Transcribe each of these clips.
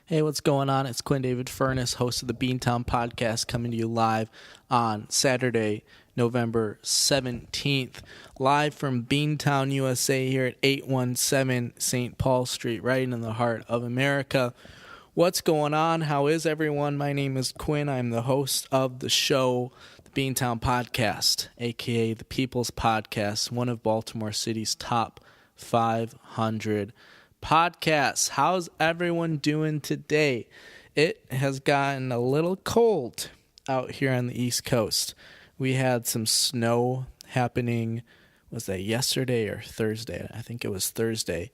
Hey, what's going on? It's Quinn David Furness, host of the Beantown podcast, coming to you live on Saturday, November 17th. Live from Beantown, USA, here at 817 St. Paul Street, right in the heart of America. What's going on? How is everyone? My name is Quinn. I'm the host of the show, the Beantown podcast, a.k.a. the People's Podcast, one of Baltimore City's top 500 podcasts. How's everyone doing today? It has gotten a little cold out here on the East Coast. We had some snow happening, was that yesterday or Thursday? I think it was Thursday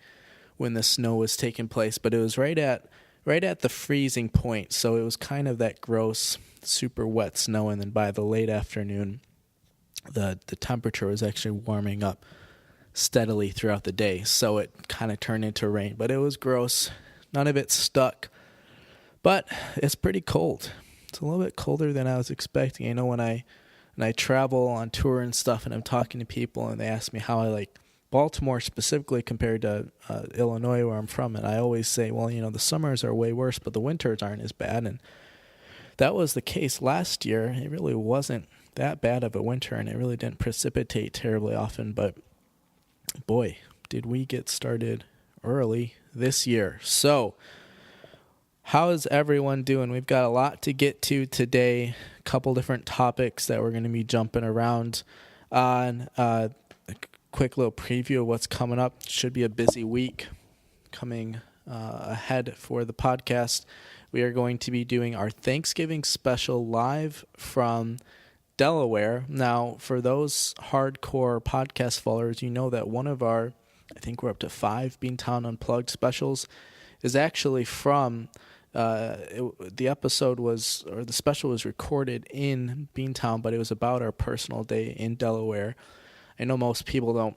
when the snow was taking place, but it was right at the freezing point, so it was kind of that gross, super wet snow, and then by the late afternoon, the temperature was actually warming up steadily throughout the day, so it kind of turned into rain, but it was gross. None of it stuck, but it's pretty cold. It's a little bit colder than I was expecting. You know, when I travel on tour and stuff, and I'm talking to people, and they ask me how I like Baltimore specifically compared to Illinois, where I'm from, and I always say, well, you know, the summers are way worse, but the winters aren't as bad, and that was the case last year. It really wasn't that bad of a winter, and it really didn't precipitate terribly often, but boy, did we get started early this year. So, how is everyone doing? We've got a lot to get to today, a couple different topics that we're going to be jumping around on. A quick little preview of what's coming up. Should be a busy week coming ahead for the podcast. We are going to be doing our Thanksgiving special live from Delaware. Now, for those hardcore podcast followers, you know that one of our, I think we're up to 5 Beantown Unplugged specials, is actually from, the special was recorded in Beantown, but it was about our personal day in Delaware. I know most people don't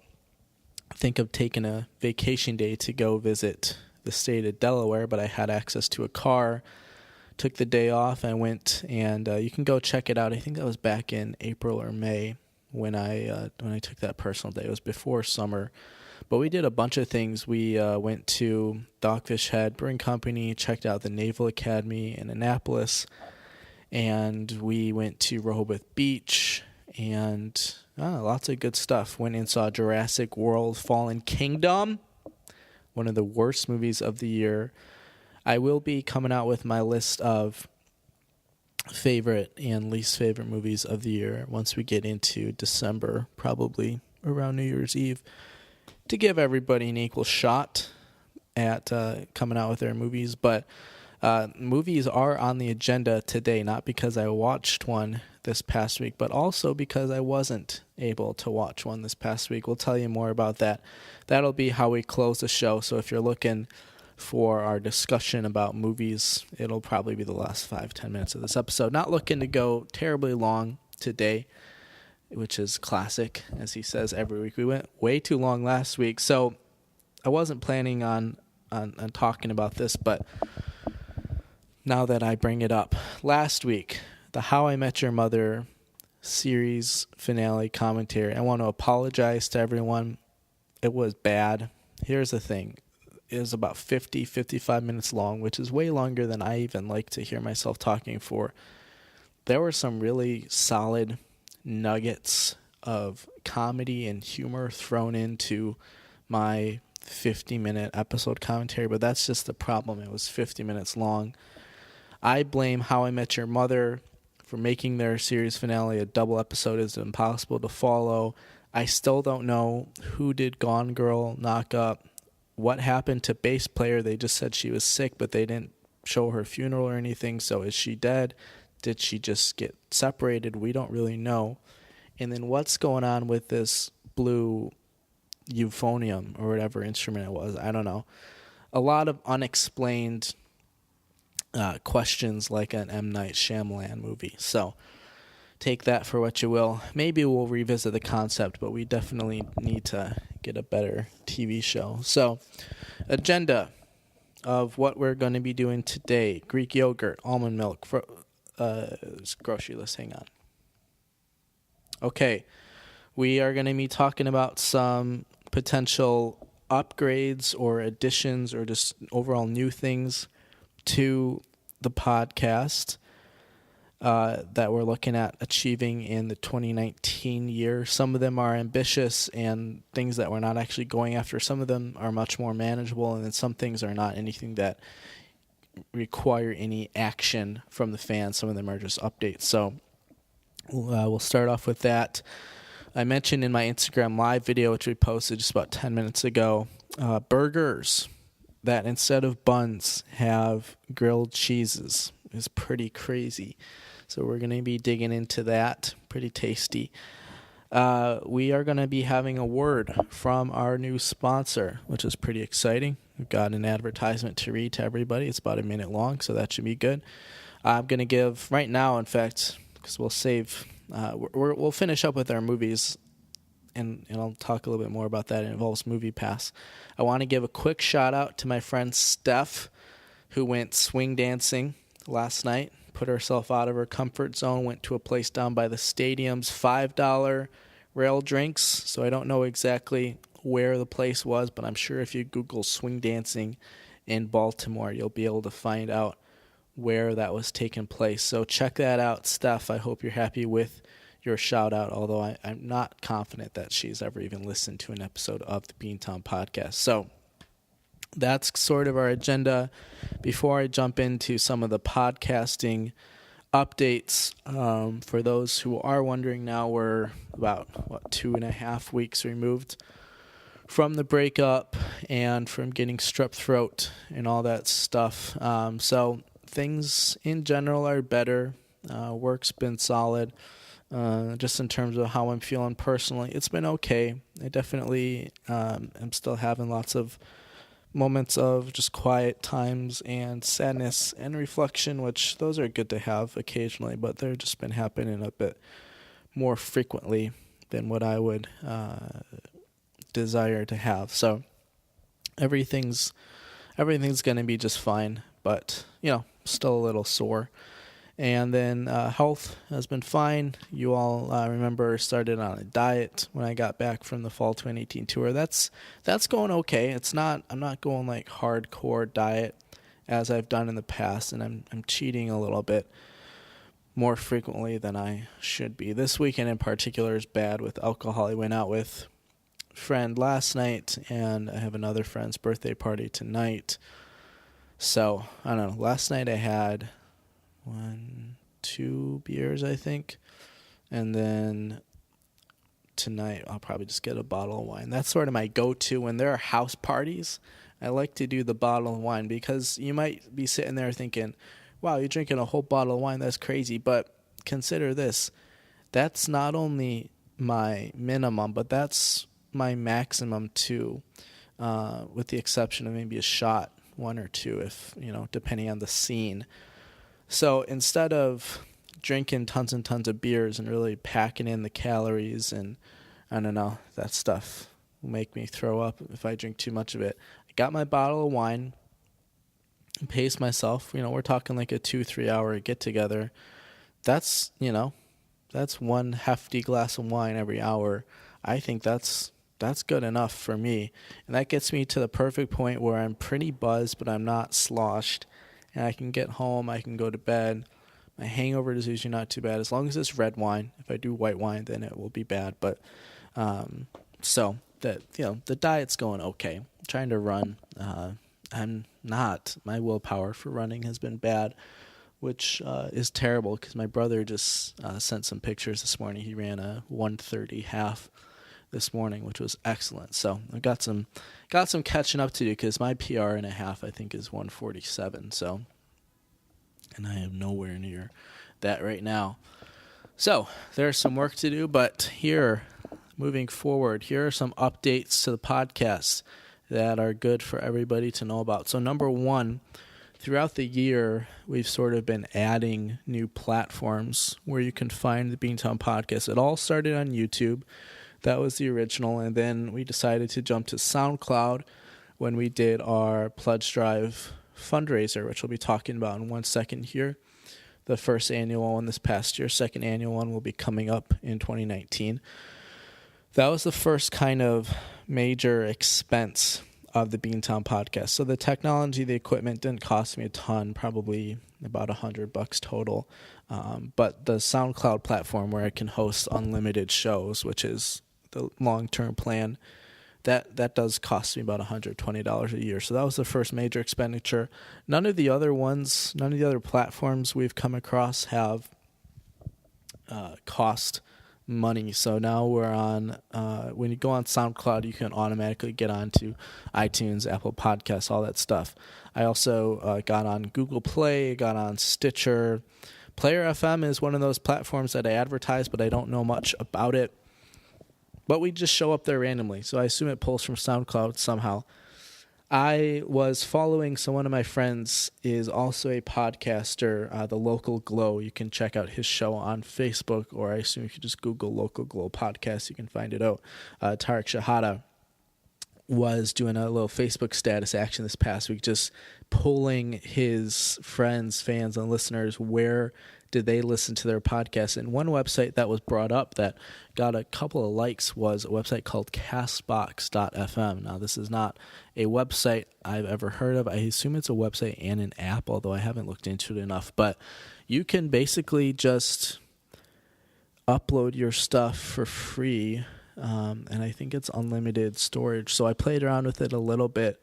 think of taking a vacation day to go visit the state of Delaware, but I had access to a car, took the day off, and went, and you can go check it out. I think that was back in April or May when I took that personal day. It was before summer, but we did a bunch of things. We went to Dogfish Head Brewing Company, checked out the Naval Academy in Annapolis, and we went to Rehoboth Beach, and lots of good stuff. Went and saw Jurassic World Fallen Kingdom, one of the worst movies of the year. I will be coming out with my list of favorite and least favorite movies of the year once we get into December, probably around New Year's Eve, to give everybody an equal shot at coming out with their movies. But movies are on the agenda today, not because I watched one this past week, but also because I wasn't able to watch one this past week. We'll tell you more about that. That'll be how we close the show. So if you're looking for our discussion about movies, it'll probably be the last 5-10 minutes of this episode. Not looking to go terribly long today, which is classic, as he says every week. We went way too long last week, so I wasn't planning on talking about this, but now that I bring it up, last week, the How I Met Your Mother series finale commentary, I want to apologize to everyone. It was bad. Here's the thing. It was about 55 minutes long, which is way longer than I even like to hear myself talking for. There were some really solid nuggets of comedy and humor thrown into my 50-minute episode commentary, but that's just the problem. It was 50 minutes long. I blame How I Met Your Mother for making their series finale a double episode. It's impossible to follow. I still don't know who did Gone Girl knock up. What happened to bass player? They just said she was sick, but they didn't show her funeral or anything. So is she dead? Did she just get separated? We don't really know. And then what's going on with this blue euphonium or whatever instrument it was? I don't know. A lot of unexplained questions, like an M. Night Shyamalan movie. So take that for what you will. Maybe we'll revisit the concept, but we definitely need to get a better TV show. So, agenda of what we're going to be doing today: Greek yogurt, almond milk, grocery list. Hang on. Okay, we are going to be talking about some potential upgrades or additions or just overall new things to the podcast that we're looking at achieving in the 2019 year. Some of them are ambitious and things that we're not actually going after. Some of them are much more manageable, and then some things are not anything that require any action from the fans. Some of them are just updates. So we'll start off with that. I mentioned in my Instagram live video, which we posted just about 10 minutes ago, burgers that instead of buns have grilled cheeses is pretty crazy. So we're going to be digging into that. Pretty tasty. We are going to be having a word from our new sponsor, which is pretty exciting. We've got an advertisement to read to everybody. It's about a minute long, so that should be good. I'm going to give right now, in fact, because we'll save, we'll finish up with our movies, and I'll talk a little bit more about that. It involves Movie Pass. I want to give a quick shout out to my friend Steph, who went swing dancing last night. Put herself out of her comfort zone, went to a place down by the stadium's $5 rail drinks. So I don't know exactly where the place was, but I'm sure if you Google swing dancing in Baltimore, you'll be able to find out where that was taking place. So check that out, Steph. I hope you're happy with your shout out, although I'm not confident that she's ever even listened to an episode of the Beantown podcast. So that's sort of our agenda. Before I jump into some of the podcasting updates, for those who are wondering now, we're about 2.5 weeks removed from the breakup and from getting strep throat and all that stuff. So things in general are better. Work's been solid. Just in terms of how I'm feeling personally, it's been okay. I definitely am still having lots of moments of just quiet times and sadness and reflection, which those are good to have occasionally, but they've just been happening a bit more frequently than what I would desire to have. So everything's going to be just fine, but still a little sore. And then health has been fine. You all remember started on a diet when I got back from the Fall 2018 tour. That's going okay. I'm not going like hardcore diet as I've done in the past, and I'm cheating a little bit more frequently than I should be. This weekend in particular is bad with alcohol. I went out with a friend last night, and I have another friend's birthday party tonight. So I don't know. Last night I had 2 beers, I think. And then tonight I'll probably just get a bottle of wine. That's sort of my go-to when there are house parties. I like to do the bottle of wine because you might be sitting there thinking, wow, you're drinking a whole bottle of wine. That's crazy. But consider this. That's not only my minimum, but that's my maximum too, with the exception of maybe a shot, 1 or 2, if, depending on the scene. So instead of drinking tons and tons of beers and really packing in the calories, and I don't know, that stuff will make me throw up if I drink too much of it. I got my bottle of wine, pace myself. We're talking like a 2-3 hour get together. That's one hefty glass of wine every hour. I think that's good enough for me. And that gets me to the perfect point where I'm pretty buzzed, but I'm not sloshed. And I can get home, I can go to bed. My hangover is usually not too bad, as long as it's red wine. If I do white wine, then it will be bad. But so that the diet's going okay. I'm trying to run. I'm not. My willpower for running has been bad, which is terrible because my brother just sent some pictures this morning. He ran a 1:30 half this morning, which was excellent. So I got some catching up to do because my PR in a half I think is 1:47. So, and I am nowhere near that right now. So there's some work to do, but moving forward, here are some updates to the podcast that are good for everybody to know about. So number one, throughout the year, we've sort of been adding new platforms where you can find the Beantown podcast. It all started on YouTube. That was the original, and then we decided to jump to SoundCloud when we did our Pledge Drive fundraiser, which we'll be talking about in 1 second here. The first annual one this past year, second annual one will be coming up in 2019. That was the first kind of major expense of the Beantown podcast. So the technology, the equipment didn't cost me a ton, probably about $100 total. But the SoundCloud platform where I can host unlimited shows, which is the long-term plan, that does cost me about $120 a year. So that was the first major expenditure. None of the other platforms we've come across have cost money. So now we're on, when you go on SoundCloud, you can automatically get onto iTunes, Apple Podcasts, all that stuff. I also got on Google Play, got on Stitcher. Player FM is one of those platforms that I advertise, but I don't know much about it. But we just show up there randomly, so I assume it pulls from SoundCloud somehow. I was following, so one of my friends is also a podcaster, The Local Glow. You can check out his show on Facebook, or I assume if you just Google Local Glow Podcast, you can find it out. Tarek Shahada was doing a little Facebook status action this past week, just polling his friends, fans, and listeners where did they listen to their podcast. And one website that was brought up that got a couple of likes was a website called castbox.fm. Now, this is not a website I've ever heard of. I assume it's a website and an app, although I haven't looked into it enough. But you can basically just upload your stuff for free, and I think it's unlimited storage. So I played around with it a little bit,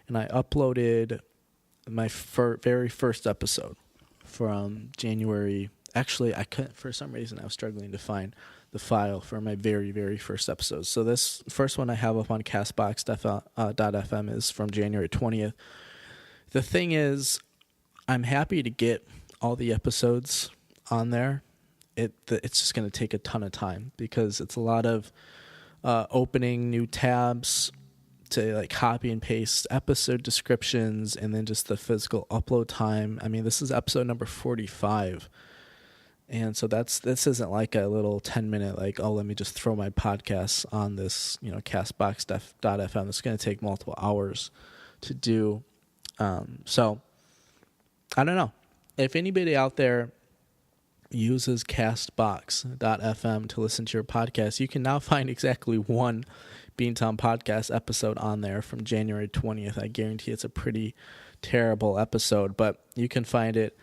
and I uploaded my very first episode from January. Actually, I couldn't, for some reason, I was struggling to find the file for my very, very first episode. So this first one I have up on castbox.fm is from January 20th. The thing is, I'm happy to get all the episodes on there. It's just going to take a ton of time because it's a lot of opening new tabs to like copy and paste episode descriptions, and then just the physical upload time. I mean, this is episode number 45. And so this isn't like a little 10-minute, like, oh, let me just throw my podcast on this, castbox.fm. It's going to take multiple hours to do. So I don't know. If anybody out there uses castbox.fm to listen to your podcast, you can now find exactly one Beantown podcast episode on there from January 20th. I guarantee it's a pretty terrible episode, but you can find it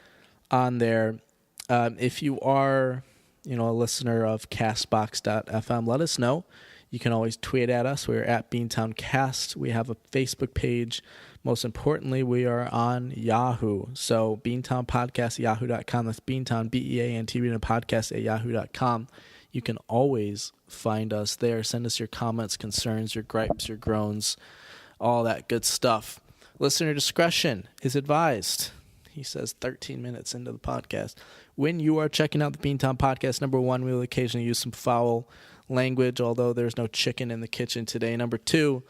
on there. If you are, a listener of castbox.fm, let us know. You can always tweet at us. We're at Beantown Cast. We have a Facebook page. Most importantly, we are on Yahoo. So Beantown Podcast, yahoo.com. That's Beantown, B-E-A-N-T, podcast at yahoo.com. You can always find us there. Send us your comments, concerns, your gripes, your groans, all that good stuff. Listener discretion is advised. He says 13 minutes into the podcast. When you are checking out the Beantown podcast, number one, we will occasionally use some foul language, although there's no chicken in the kitchen today. Number two,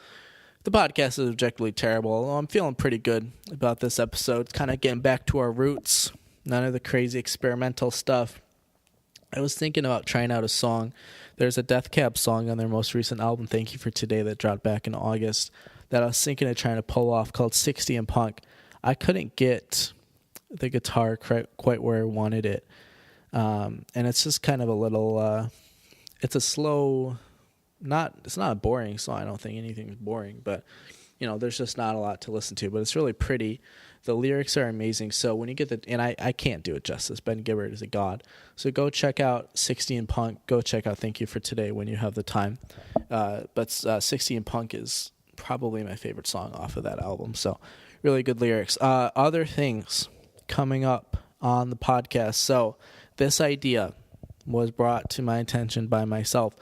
the podcast is objectively terrible, although I'm feeling pretty good about this episode. It's kind of getting back to our roots. None of the crazy experimental stuff. I was thinking about trying out a song. There's a Death Cab song on their most recent album, Thank You for Today, that dropped back in August, that I was thinking of trying to pull off, called 60 and Punk. I couldn't get the guitar quite where I wanted it. And it's just kind of a little, it's a slow, it's not a boring song. I don't think anything's boring, but there's just not a lot to listen to, but it's really pretty. The lyrics are amazing. So when you get and I can't do it justice. Ben Gibbard is a god. So go check out 60 and Punk. Go check out Thank You for Today when you have the time. But 60 and Punk is probably my favorite song off of that album. So really good lyrics. Other things coming up on the podcast. So this idea was brought to my attention by myself.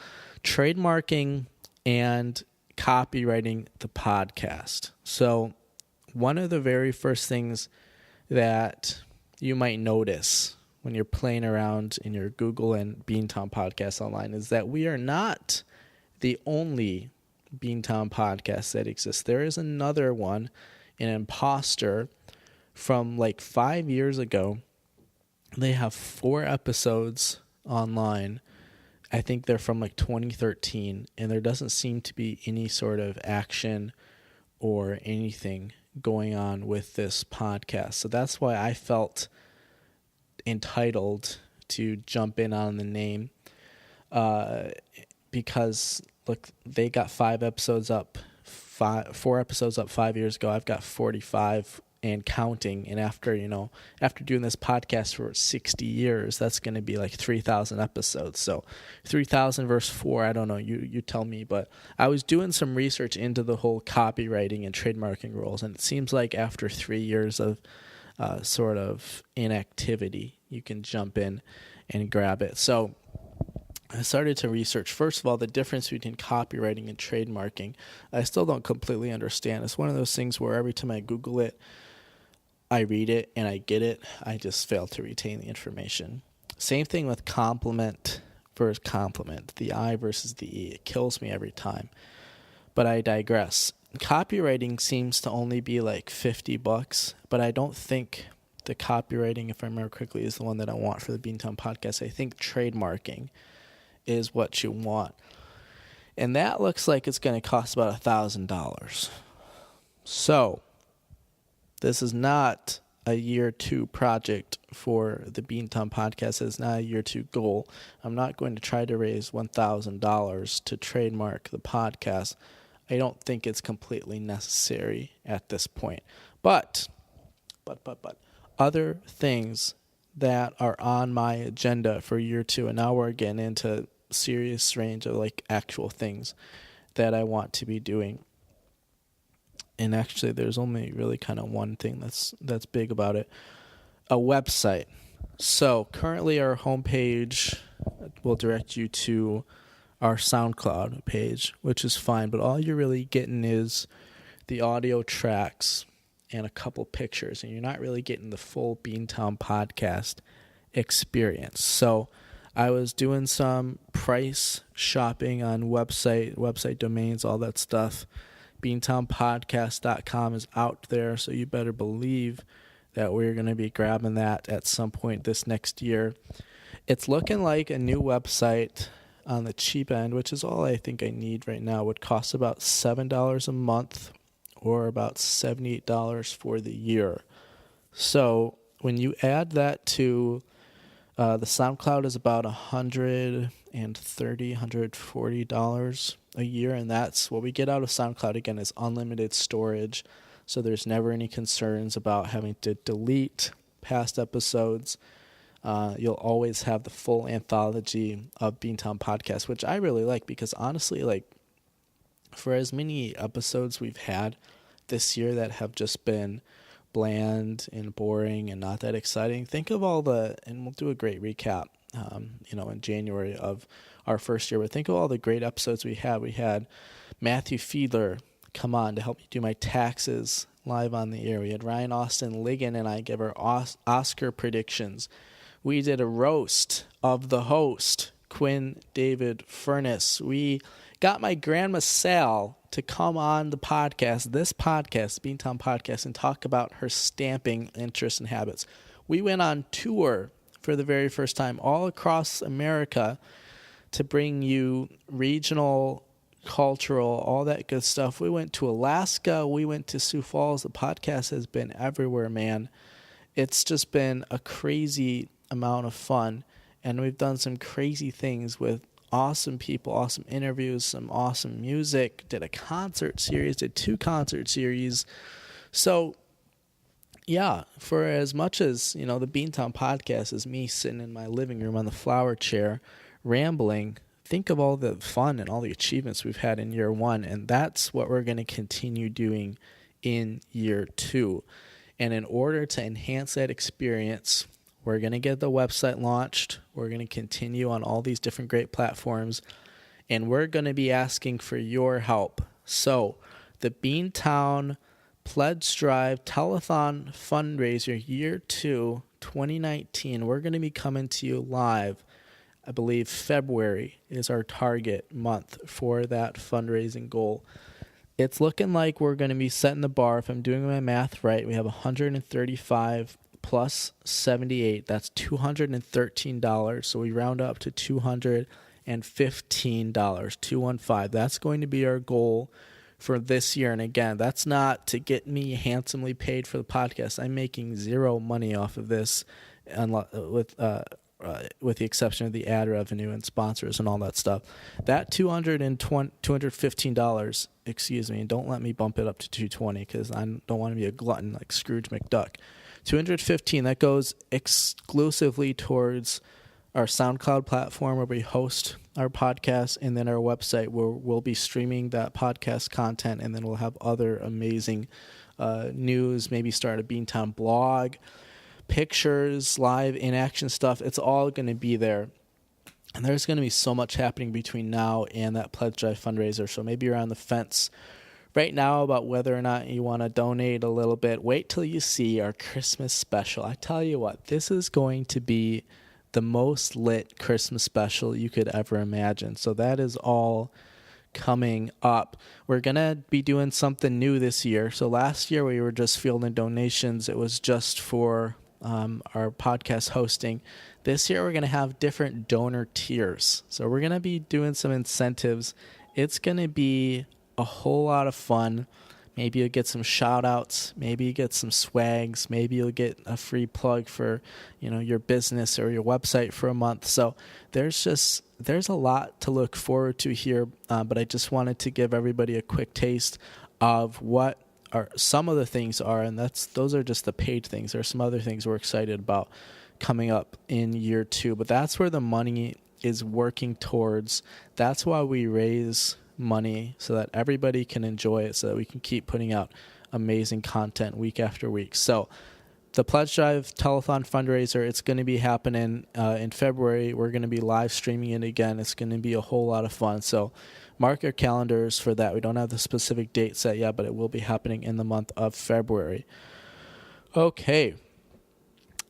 Trademarking and copywriting the podcast. So one of the very first things that you might notice when you're playing around in your Google and Beantown podcast online is that we are not the only Beantown podcast that exists. There is another one, an imposter from like 5 years ago. They have 4 episodes online. I think they're from like 2013, and there doesn't seem to be any sort of action or anything going on with this podcast. So that's why I felt entitled to jump in on the name, because look, they got 5 episodes up four episodes up 5 years ago. I've got 45 and counting. And after doing this podcast for 60 years, that's going to be like 3,000 episodes. So 3,000 versus 4, I don't know. You tell me. But I was doing some research into the whole copywriting and trademarking rules, and it seems like after 3 years of sort of inactivity, you can jump in and grab it. So I started to research, first of all, the difference between copywriting and trademarking. I still don't completely understand. It's one of those things where every time I Google it, I read it and I get it. I just fail to retain the information. Same thing with compliment versus compliment, the I versus the E. It kills me every time. But I digress. Copywriting seems to only be like $50, but I don't think the copywriting, if I remember correctly, is the one that I want for the Beantown podcast. I think trademarking is what you want. And that looks like it's going to cost about $1,000. So this is not a year 2 project for the Beantown podcast. It's not a year 2 goal. I'm not going to try to raise $1,000 to trademark the podcast. I don't think it's completely necessary at this point. But other things that are on my agenda for year 2, and now we're getting into serious range of like actual things that I want to be doing. And actually there's only really kind of one thing that's big about it. A website. So currently our homepage will direct you to our SoundCloud page, which is fine, but all you're really getting is the audio tracks and a couple pictures, and you're not really getting the full Beantown podcast experience. So I was doing some price shopping on website domains, all that stuff. Beantownpodcast.com is out there, so you better believe that we're going to be grabbing that at some point this next year. It's looking like a new website on the cheap end, which is all I think I need right now, would cost about $7 a month or about $78 for the year. So when you add that to the SoundCloud is about $130, $140 a year, and that's what we get out of SoundCloud. Again, is unlimited storage, so there's never any concerns about having to delete past episodes. You'll always have the full anthology of Beantown Podcast, which I really like because honestly, like for as many episodes we've had this year that have just been bland and boring and not that exciting, think of all and we'll do a great recap, in January of our first year, but think of all the great episodes we had. We had Matthew Fiedler come on to help me do my taxes live on the air. We had Ryan Austin Ligon and I give our Oscar predictions. We did a roast of the host, Quinn David Furness. We got my grandma Sal to come on the podcast, Beantown Podcast, and talk about her stamping interests and habits. We went on tour for the very first time all across America to bring you regional, cultural, all that good stuff. We went to Alaska. We went to Sioux Falls. The podcast has been everywhere, man. It's just been a crazy amount of fun, and we've done some crazy things with awesome people, awesome interviews, some awesome music, did a concert series, did 2 concert series. So yeah, for as much as, the Beantown podcast is me sitting in my living room on the flower chair rambling, think of all the fun and all the achievements we've had in year 1, and that's what we're going to continue doing in year 2. And in order to enhance that experience, we're going to get the website launched. We're going to continue on all these different great platforms, and we're going to be asking for your help. So the Beantown Pledge Drive Telethon Fundraiser Year 2, 2019, we're going to be coming to you live. I believe February is our target month for that fundraising goal. It's looking like we're going to be setting the bar. If I'm doing my math right, we have 135 plus 78, that's $213. So we round up to $215, 215. That's going to be our goal for this year. And again, that's not to get me handsomely paid for the podcast. I'm making zero money off of this with the exception of the ad revenue and sponsors and all that stuff. That $215, excuse me, and don't let me bump it up to $220 because I don't want to be a glutton like Scrooge McDuck. $215, that goes exclusively towards our SoundCloud platform where we host our podcast, and then our website where we'll be streaming that podcast content, and then we'll have other amazing news, maybe start a Beantown blog, pictures, live in-action stuff. It's all going to be there. And there's going to be so much happening between now and that Pledge Drive fundraiser. So maybe you're on the fence right now about whether or not you want to donate a little bit. Wait till you see our Christmas special. I tell you what, this is going to be the most lit Christmas special you could ever imagine. So that is all coming up. We're going to be doing something new this year. So last year we were just fielding donations. It was just for our podcast hosting. This year we're going to have different donor tiers. So we're going to be doing some incentives. It's going to be a whole lot of fun. Maybe you'll get some shout outs. Maybe you get some swags. Maybe you'll get a free plug for, your business or your website for a month. So there's a lot to look forward to here. But I just wanted to give everybody a quick taste of what some of the things are, and those are just the paid things. There are some other things we're excited about coming up in year 2, but that's where the money is working towards. That's why we raise money, so that everybody can enjoy it, so that we can keep putting out amazing content week after week. So the Pledge Drive Telethon fundraiser, it's going to be happening in February. We're going to be live streaming it again. It's going to be a whole lot of fun. So mark your calendars for that. We don't have the specific date set yet, but it will be happening in the month of February. Okay.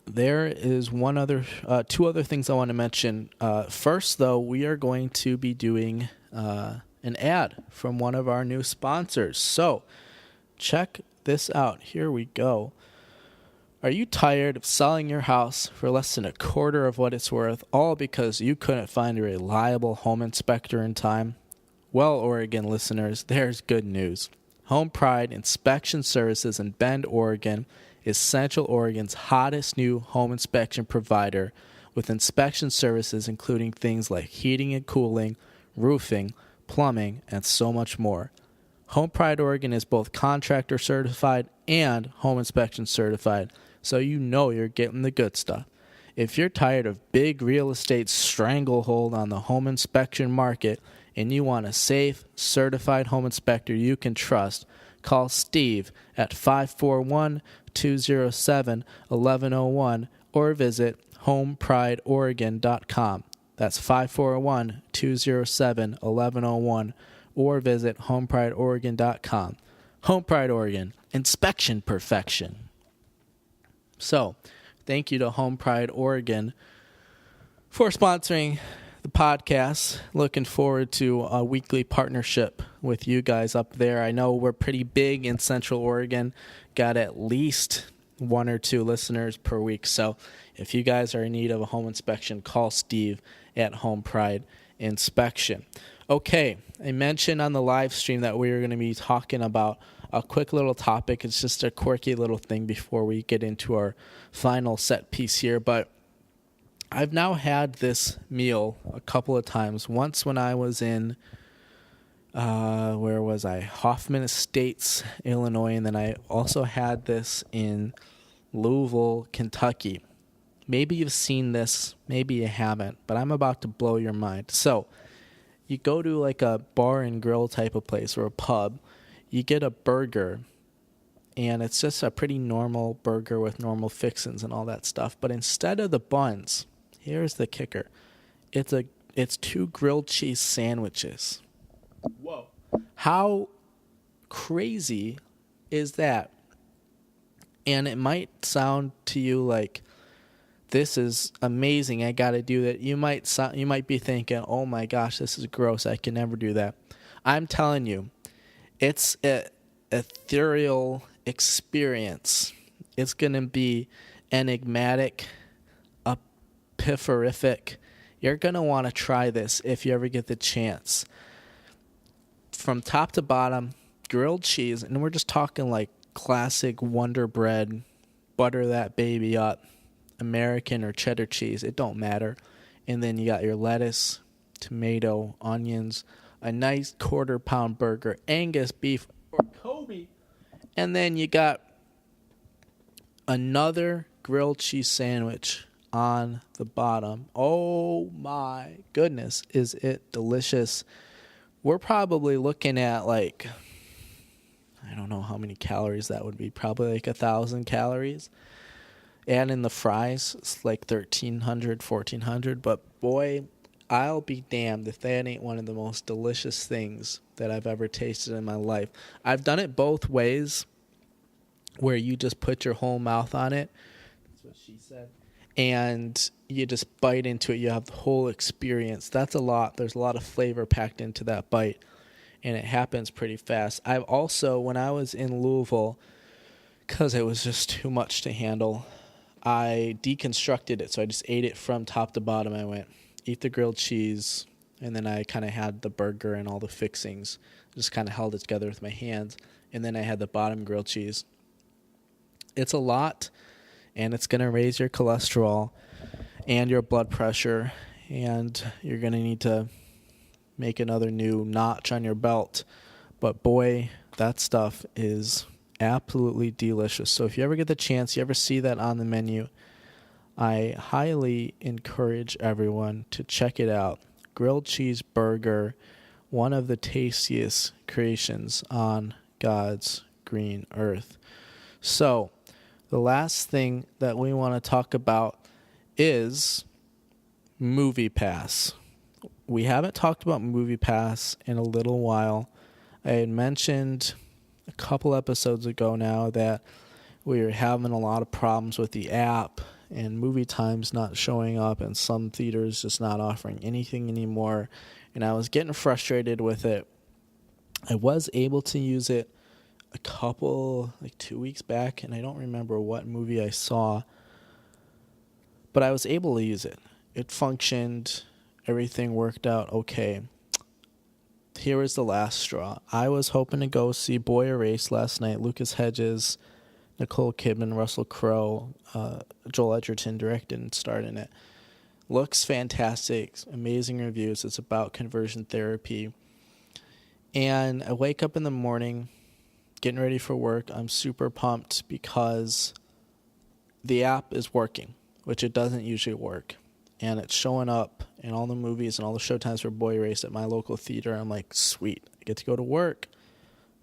There is two other things I want to mention. First, though, we are going to be doing an ad from one of our new sponsors. So check this out. Here we go. Are you tired of selling your house for less than a quarter of what it's worth, all because you couldn't find a reliable home inspector in time? Well, Oregon listeners, there's good news. Home Pride Inspection Services in Bend, Oregon is Central Oregon's hottest new home inspection provider, with inspection services including things like heating and cooling, roofing, plumbing, and so much more. Home Pride Oregon is both contractor certified and home inspection certified, so you know you're getting the good stuff. If you're tired of big real estate stranglehold on the home inspection market and you want a safe, certified home inspector you can trust, call Steve at 541-207-1101 or visit homeprideoregon.com. That's 541-207-1101 or visit homeprideoregon.com. Home Pride Oregon, inspection perfection. So, thank you to Home Pride Oregon for sponsoring the podcast. Looking forward to a weekly partnership with you guys up there. I know we're pretty big in Central Oregon. Got at least 1 or 2 listeners per week. So if you guys are in need of a home inspection, call Steve at Home Pride Inspection. Okay, I mentioned on the live stream that we were going to be talking about a quick little topic. It's just a quirky little thing before we get into our final set piece here. But I've now had this meal a couple of times. Once when I was in, where was I? Hoffman Estates, Illinois. And then I also had this in Louisville, Kentucky. Maybe you've seen this, maybe you haven't, but I'm about to blow your mind. So you go to like a bar and grill type of place or a pub, you get a burger, and it's just a pretty normal burger with normal fixings and all that stuff. But instead of the buns, here's the kicker. It's 2 grilled cheese sandwiches. Whoa. How crazy is that? And it might sound to you like, this is amazing, I got to do that. You might be thinking, oh my gosh, this is gross, I can never do that. I'm telling you, it's an ethereal experience. It's going to be enigmatic, epiphorific. You're going to want to try this if you ever get the chance. From top to bottom, grilled cheese, and we're just talking like classic Wonder Bread, butter that baby up, American or cheddar cheese. It don't matter. And then you got your lettuce, tomato, onions, a nice quarter-pound burger, Angus beef or Kobe. And then you got another grilled cheese sandwich on the bottom. Oh my goodness, is it delicious. We're probably looking at like, I don't know how many calories that would be, probably like 1,000 calories. And in the fries, it's like 1,300, 1,400. But boy, I'll be damned if that ain't one of the most delicious things that I've ever tasted in my life. I've done it both ways, where you just put your whole mouth on it. That's what she said. And you just bite into it. You have the whole experience. That's a lot. There's a lot of flavor packed into that bite. And it happens pretty fast. I've also, when I was in Louisville, because it was just too much to handle, I deconstructed it. So I just ate it from top to bottom. I went, eat the grilled cheese, and then I kind of had the burger and all the fixings. Just kind of held it together with my hands. And then I had the bottom grilled cheese. It's a lot, and it's going to raise your cholesterol and your blood pressure, and you're going to need to make another new notch on your belt. But boy, that stuff is absolutely delicious. So if you ever get the chance, you ever see that on the menu, I highly encourage everyone to check it out. Grilled cheese burger, one of the tastiest creations on God's green earth. So the last thing that we want to talk about is MoviePass. We haven't talked about MoviePass in a little while. I had mentioned a couple episodes ago now that we were having a lot of problems with the app and movie times not showing up and some theaters just not offering anything anymore. And I was getting frustrated with it. I was able to use it a couple, like 2 weeks back, and I don't remember what movie I saw, but I was able to use it. It functioned. Everything worked out okay. Here is the last straw. I was hoping to go see Boy Erased last night. Lucas Hedges, Nicole Kidman, Russell Crowe, Joel Edgerton directed and starred in it. Looks fantastic. Amazing reviews. It's about conversion therapy. And I wake up in the morning, getting ready for work. I'm super pumped because the app is working, which it doesn't usually work. And it's showing up in all the movies and all the showtimes for Boy Erased at my local theater. I'm like, sweet. I get to go to work.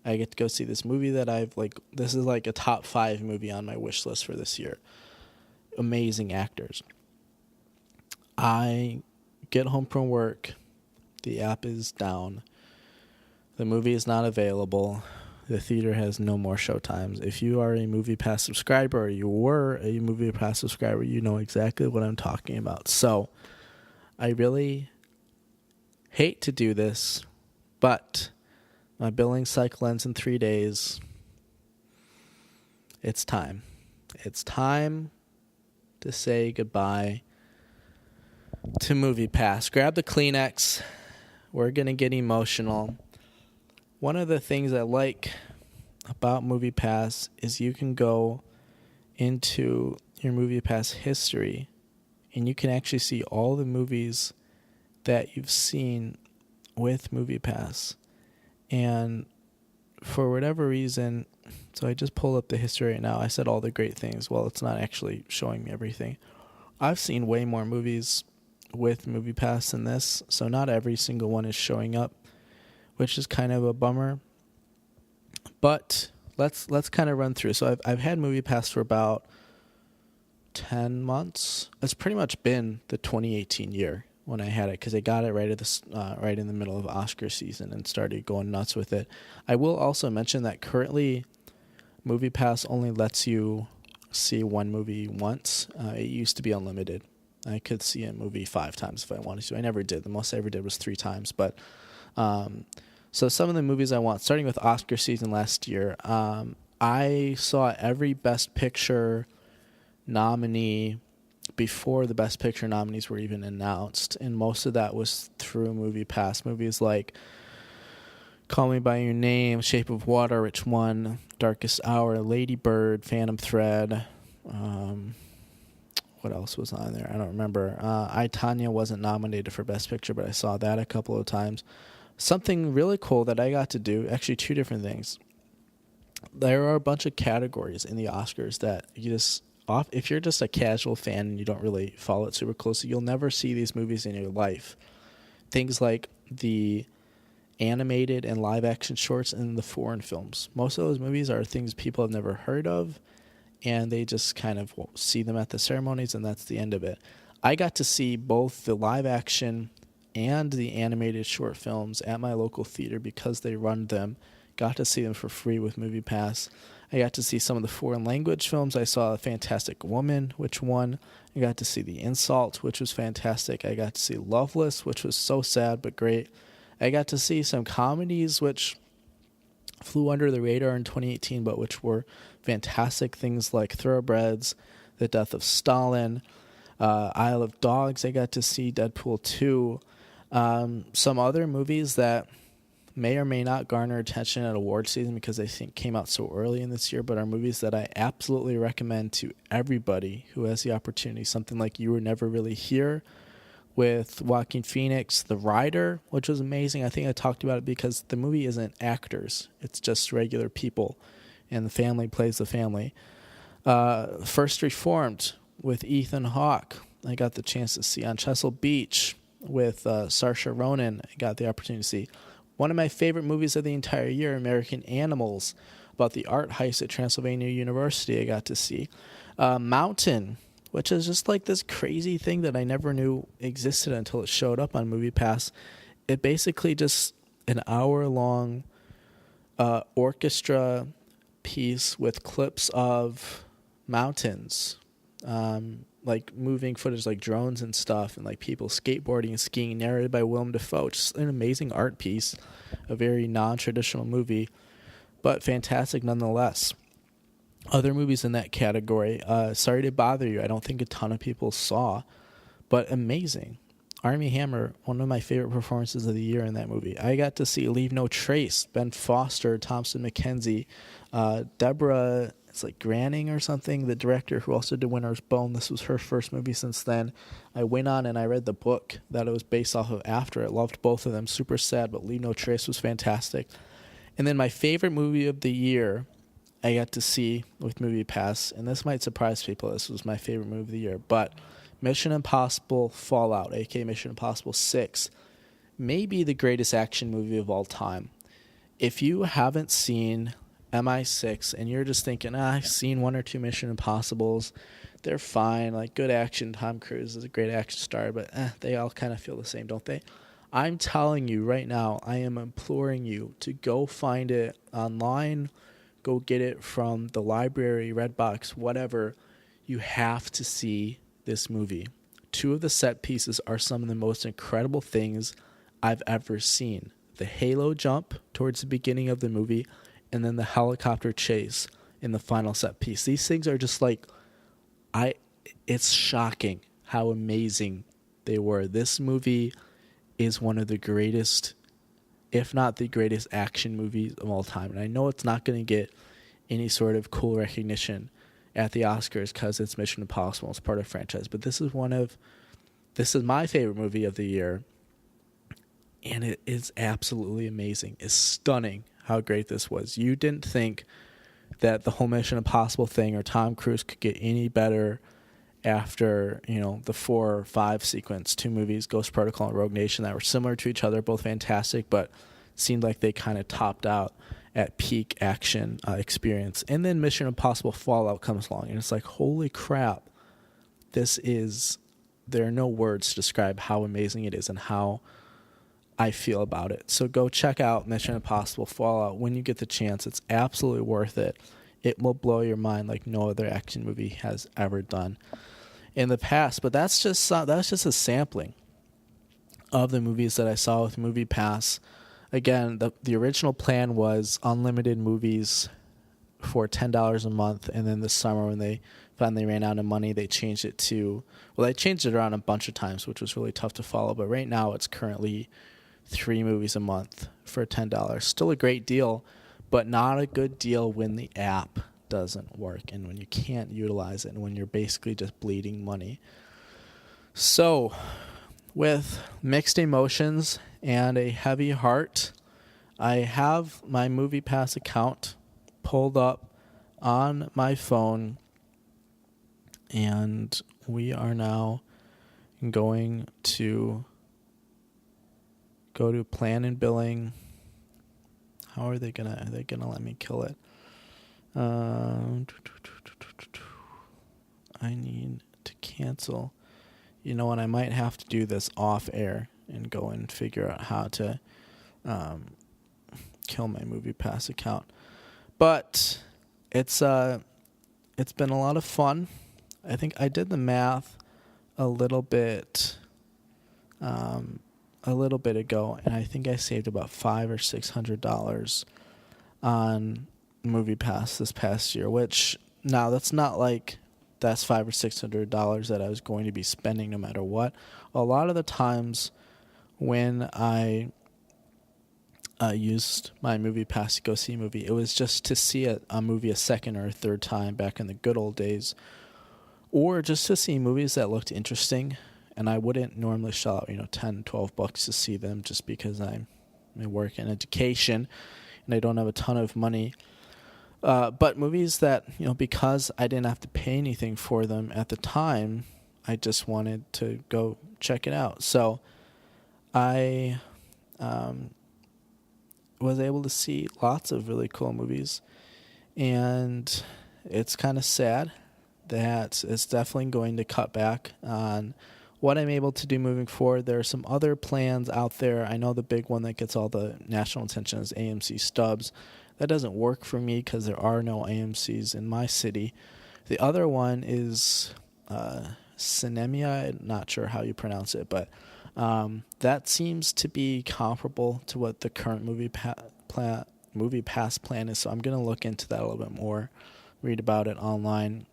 I get to go see this movie that this is like a top 5 movie on my wish list for this year. Amazing actors. I get home from work. The app is down. The movie is not available. The theater has no more showtimes. If you are a MoviePass subscriber, or you were a MoviePass subscriber, you know exactly what I'm talking about. So, I really hate to do this, but my billing cycle ends in 3 days. It's time. It's time to say goodbye to MoviePass. Grab the Kleenex. We're going to get emotional. One of the things I like about MoviePass is you can go into your MoviePass history and you can actually see all the movies that you've seen with MoviePass. And for whatever reason, so I just pulled up the history right now. I said all the great things. Well, it's not actually showing me everything. I've seen way more movies with MoviePass than this, so not every single one is showing up, which is kind of a bummer. But let's kind of run through. So I've had MoviePass for about 10 months. It's pretty much been the 2018 year when I had it, because I got it right in the middle of Oscar season and started going nuts with it. I will also mention that currently MoviePass only lets you see one movie once. It used to be unlimited. I could see a movie 5 times if I wanted to. I never did. The most I ever did was 3 times. But so some of the movies I want, starting with Oscar season last year, I saw every Best Picture nominee before the Best Picture nominees were even announced, and most of that was through MoviePass. Movies like Call Me By Your Name, Shape of Water, which won, Darkest Hour, Lady Bird, Phantom Thread. what else was on there? I don't remember. I, Tonya wasn't nominated for Best Picture, but I saw that a couple of times. Something really cool that I got to do, actually two different things. There are a bunch of categories in the Oscars that if you're just a casual fan and you don't really follow it super closely, you'll never see these movies in your life. Things like the animated and live action shorts and the foreign films. Most of those movies are things people have never heard of, and they just kind of see them at the ceremonies, and that's the end of it. I got to see both the live action and the animated short films at my local theater because they run them. Got to see them for free with MoviePass. I got to see some of the foreign language films. I saw A Fantastic Woman, which won. I got to see The Insult, which was fantastic. I got to see Loveless, which was so sad but great. I got to see some comedies which flew under the radar in 2018, but which were fantastic. Things like Thoroughbreds, The Death of Stalin, Isle of Dogs. I got to see Deadpool 2. Some other movies that may or may not garner attention at award season because they think came out so early in this year, but are movies that I absolutely recommend to everybody who has the opportunity. Something like You Were Never Really Here with Joaquin Phoenix, The Rider, which was amazing. I think I talked about it because the movie isn't actors. It's just regular people, and the family plays the family. First Reformed with Ethan Hawke. I got the chance to see on Chesil Beach with Saoirse Ronan. I got the opportunity to see. One of my favorite movies of the entire year, American Animals, about the art heist at Transylvania University, I got to see. Mountain, which is just like this crazy thing that I never knew existed until it showed up on MoviePass. It basically just an hour-long orchestra piece with clips of mountains, like moving footage, like drones and stuff, and like people skateboarding and skiing, narrated by Willem Dafoe. Just an amazing art piece, a very non-traditional movie, but fantastic nonetheless. Other movies in that category, Sorry to Bother You, I don't think a ton of people saw, but amazing. Armie Hammer, one of my favorite performances of the year in that movie. I got to see Leave No Trace, Ben Foster, Thompson McKenzie, Deborah, it's like Granning or something, the director who also did Winter's Bone. This was her first movie since then. I went on and I read the book that it was based off of after. I loved both of them. Super sad, but Leave No Trace was fantastic. And then my favorite movie of the year, I got to see with MoviePass, and this might surprise people. This was my favorite movie of the year, but Mission Impossible Fallout, aka Mission Impossible 6, may be the greatest action movie of all time. If you haven't seen MI6 and you're just thinking, I've seen one or two Mission Impossibles, they're fine, like good action, Tom Cruise is a great action star, but they all kind of feel the same, don't they? I'm telling you right now, I am imploring you to go find it online, go get it from the library, Redbox, whatever. You have to see this movie. Two of the set pieces are some of the most incredible things I've ever seen. The halo jump towards the beginning of the movie, and then the helicopter chase in the final set piece. These things are just like, it's shocking how amazing they were. This movie is one of the greatest, if not the greatest, action movies of all time. And I know it's not going to get any sort of cool recognition at the Oscars because it's Mission Impossible, it's part of the franchise. But this is my favorite movie of the year. And it is absolutely amazing. It's stunning how great this was. You didn't think that the whole Mission Impossible thing or Tom Cruise could get any better after, the 4 or 5 sequence, 2 movies, Ghost Protocol and Rogue Nation, that were similar to each other, both fantastic, but seemed like they kind of topped out at peak action experience. And then Mission Impossible Fallout comes along, and it's like, holy crap, there are no words to describe how amazing it is and how I feel about it. So go check out Mission Impossible Fallout when you get the chance. It's absolutely worth it. It will blow your mind like no other action movie has ever done in the past. But that's just a sampling of the movies that I saw with MoviePass. Again, the original plan was unlimited movies for $10 a month, and then this summer when they finally ran out of money, they changed it around a bunch of times, which was really tough to follow. But right now it's currently 3 movies a month for $10. Still a great deal, but not a good deal when the app doesn't work and when you can't utilize it and when you're basically just bleeding money. So, with mixed emotions and a heavy heart, I have my MoviePass account pulled up on my phone, and we are now going to go to plan and billing. How are they gonna let me kill it? I need to cancel. You know what? I might have to do this off air and go and figure out how to kill my MoviePass account. But it's been a lot of fun. I think I did the math a little bit ago, and I think I saved about $500 or $600 on MoviePass this past year. Which now that's not like that's $500 or $600 that I was going to be spending no matter what. A lot of the times when I used my MoviePass to go see a movie, it was just to see a movie a second or a third time back in the good old days, or just to see movies that looked interesting. And I wouldn't normally shell out, $10, $12 to see them just because I work in education and I don't have a ton of money. But movies that, because I didn't have to pay anything for them at the time, I just wanted to go check it out. So I was able to see lots of really cool movies, and it's kind of sad that it's definitely going to cut back on what I'm able to do moving forward. There are some other plans out there. I know the big one that gets all the national attention is AMC Stubs. That doesn't work for me because there are no AMCs in my city. The other one is Cinemia. I'm not sure how you pronounce it, but that seems to be comparable to what the current MoviePass plan is. So I'm going to look into that a little bit more, read about it online.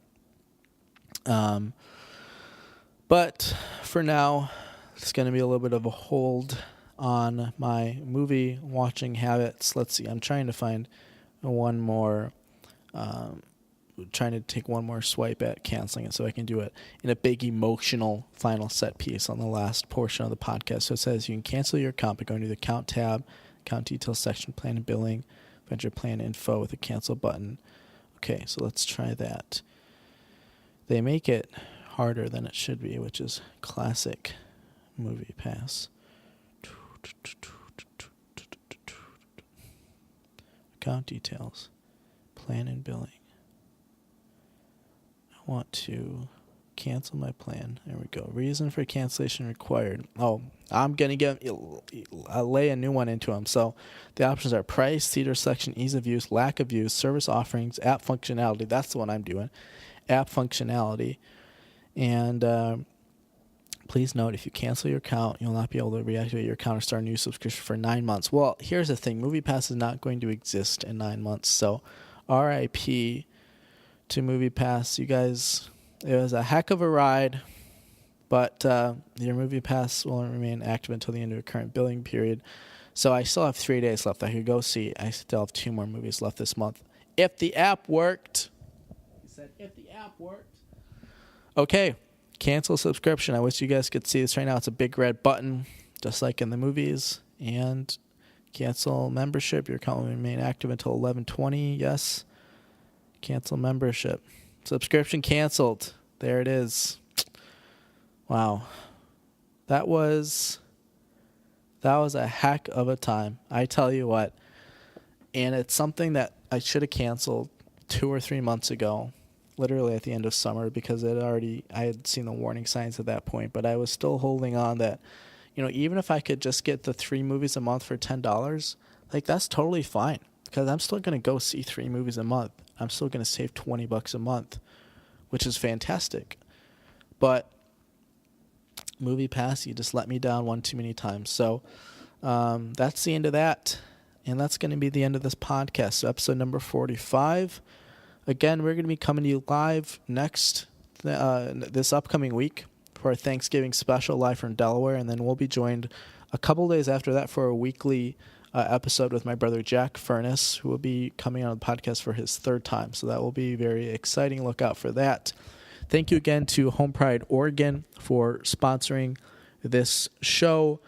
But for now, it's going to be a little bit of a hold on my movie watching habits. Let's see. I'm trying to find one more, trying to take one more swipe at canceling it so I can do it in a big emotional final set piece on the last portion of the podcast. So it says you can cancel your account by going to the account tab, account details section, plan and billing, vendor plan info with a cancel button. Okay, so let's try that. They make it harder than it should be, which is classic MoviePass. Account details, plan and billing. I want to cancel my plan. There we go. Reason for cancellation required. Oh, I'm going to lay a new one into them. So the options are price, theater selection, ease of use, lack of use, service offerings, app functionality. That's the one I'm doing. App functionality. And please note, if you cancel your account, you'll not be able to reactivate your account or start a new subscription for 9 months. Well, here's the thing. MoviePass is not going to exist in 9 months. So RIP to MoviePass. You guys, it was a heck of a ride, but your MoviePass will remain active until the end of the current billing period. So I still have 3 days left. I could go see. I still have 2 more movies left this month. If the app worked. He said, if the app worked. Okay, cancel subscription. I wish you guys could see this right now. It's a big red button, just like in the movies. And cancel membership. Your account will remain active until 11/20. Yes. Cancel membership. Subscription canceled. There it is. Wow. That was a heck of a time. I tell you what. And it's something that I should have canceled 2 or 3 months ago. Literally at the end of summer, because I had seen the warning signs at that point, but I was still holding on that, even if I could just get the 3 movies a month for $10, like that's totally fine, because I'm still going to go see 3 movies a month. I'm still going to save $20 a month, which is fantastic. But MoviePass, you just let me down one too many times. So that's the end of that, and that's going to be the end of this podcast. So episode number 45. Again, we're going to be coming to you live this upcoming week for our Thanksgiving special live from Delaware, and then we'll be joined a couple days after that for a weekly episode with my brother Jack Furness, who will be coming on the podcast for his third time. So that will be very exciting. Look out for that. Thank you again to Home Pride Oregon for sponsoring this show.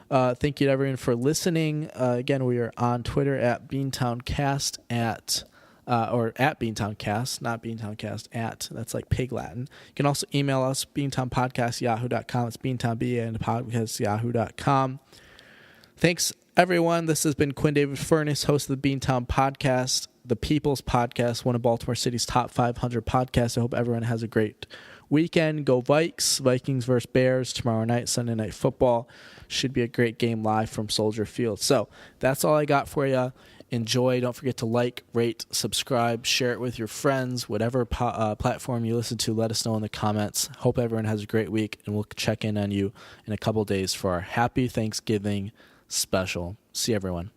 Thank you to everyone for listening. Again, we are on Twitter at BeantownCast or at BeantownCast, not BeantownCast, at. That's like pig Latin. You can also email us, beantownpodcast@yahoo.com. It's Beantown, BEANpodcast@yahoo.com. Thanks, everyone. This has been Quinn David Furness, host of the Beantown Podcast, the People's Podcast, one of Baltimore City's top 500 podcasts. I hope everyone has a great weekend. Go Vikes. Vikings versus Bears tomorrow night, Sunday Night Football. Should be a great game live from Soldier Field. So that's all I got for you. Enjoy. Don't forget to like, rate, subscribe, share it with your friends. Whatever platform you listen to, let us know in the comments. Hope everyone has a great week, and we'll check in on you in a couple days for our Happy Thanksgiving special. See everyone.